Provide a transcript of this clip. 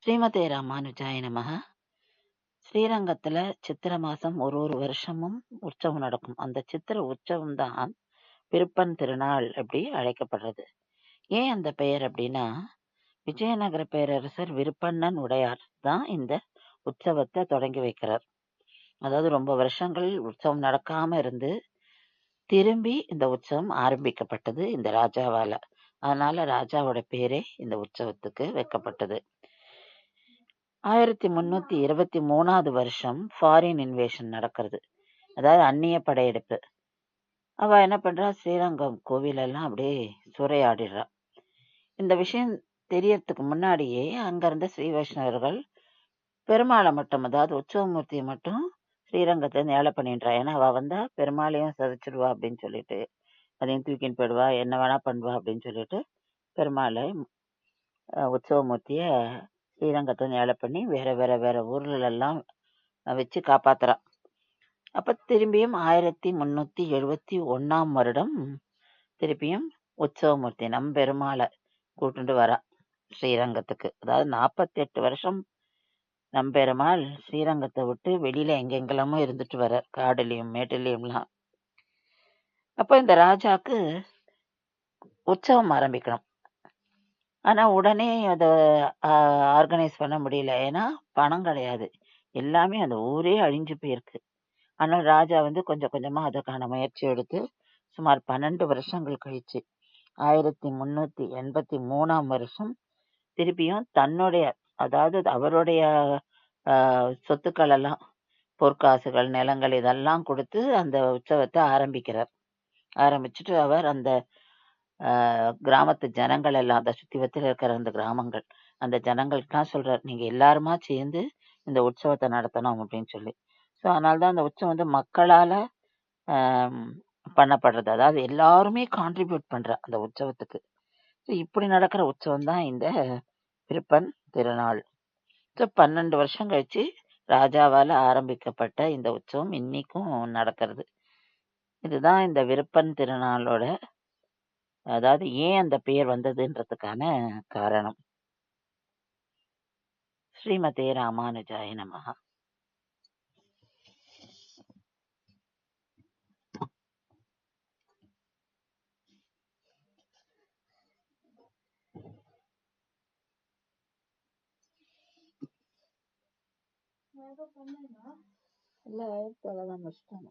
ஸ்ரீமதே ராமானுஜாய நமஹ. ஸ்ரீரங்கத்துல சித்திரை மாசம் ஒரு வருஷமும் உற்சவம் நடக்கும். அந்த சித்திரை உற்சவம் தான் விருப்பன் திருநாள் அப்படி அழைக்கப்படுறது. ஏன் அந்த பெயர் அப்படின்னா, விஜயநகர பேரரசர் விருப்பண்ணன் உடையார் தான் இந்த உற்சவத்தை தொடங்கி வைக்கிறார். அதாவது ரொம்ப வருஷங்கள் உற்சவம் நடக்காம இருந்து திரும்பி இந்த உற்சவம் ஆரம்பிக்கப்பட்டது இந்த ராஜாவால. அதனால ராஜாவோட பேரே இந்த உற்சவத்துக்கு வைக்கப்பட்டது. 1323வது வருஷம் ஃபாரின் இன்வேஷன் நடக்கிறது. அதாவது அந்நிய படையெடுப்பு. அவ என்ன பண்றா, ஸ்ரீரங்கம் கோவிலெல்லாம் அப்படியே சூறையாடிடுறா. இந்த விஷயம் தெரியறதுக்கு முன்னாடியே அங்க இருந்த ஸ்ரீ வைஷ்ணவர்கள் பெருமாளை மட்டும், அதாவது உற்சவமூர்த்தியை மட்டும் ஸ்ரீரங்கத்துல இருந்து ஏழை பண்ணிடுறா. ஏன்னா அவ வந்தா பெருமாளையும் சதைச்சிடுவா அப்படின்னு சொல்லிட்டு, அதையும் தூக்கின்னு போயிடுவா, என்ன வேணா பண்ணுவா அப்படின்னு சொல்லிட்டு பெருமாளை உற்சவமூர்த்திய ஸ்ரீரங்கத்துல ஏழை பண்ணி வேற ஊர்ல எல்லாம் வச்சு காப்பாத்துறா. அப்ப திரும்பியும் 1371ஆம் வருடம் திருப்பியும் உற்சவமூர்த்தி நம்பெருமாளை கூட்டிட்டு வரா ஸ்ரீரங்கத்துக்கு. அதாவது 48 வருஷம் நம்பெருமாள் ஸ்ரீரங்கத்தை விட்டு வெளியில எங்கெங்கெல்லாமோ இருந்துட்டு வர, காடுலயும் மேட்டுலயும்லாம். அப்ப இந்த ராஜாக்கு உற்சவம் ஆரம்பிக்கணும். ஆனா உடனே அதை ஆர்கனைஸ் பண்ண முடியல. ஏன்னா பணம் கிடையாது, எல்லாமே அந்த ஊரே அழிஞ்சு போயிருக்கு. ஆனால் ராஜா கொஞ்சம் கொஞ்சமா அதற்கான முயற்சி எடுத்து சுமார் 12 வருஷங்கள் கழிச்சு 1383ஆம் வருஷம் திருப்பியும் தன்னுடைய, அதாவது அவருடைய சொத்துக்கள் எல்லாம், பொற்காசுகள், நிலங்கள் இதெல்லாம் கொடுத்து அந்த உற்சவத்தை ஆரம்பிச்சுட்டு அவர் அந்த கிராமத்து ஜனங்கள் எல்லாம், அந்த சுத்திவத்தில் இருக்கிற அந்த கிராமங்கள், அந்த ஜனங்களுக்குலாம் சொல்றார், நீங்க எல்லாருமா சேர்ந்து இந்த உற்சவத்தை நடத்தணும் அப்படின்னு சொல்லி. ஸோ அதனால்தான் அந்த உற்சவம் மக்களால பண்ணப்படுறது. அதாவது எல்லாருமே கான்ட்ரிபியூட் பண்ற அந்த உற்சவத்துக்கு. இப்படி நடக்கிற உற்சவம் தான் இந்த விருப்பன் திருநாள். 12 வருஷம் கழிச்சு ராஜாவால ஆரம்பிக்கப்பட்ட இந்த உற்சவம் இன்னைக்கும் நடக்கிறது. இதுதான் இந்த விருப்பன் திருநாளோட, அதாவது ஏன் அந்த பெயர் வந்ததுன்றதுக்கான காரணம். ஸ்ரீமதே ராமானுஜாய நமஹ. இல்ல, அவ்வளவுதான் முடிச்சிட்டாங்க.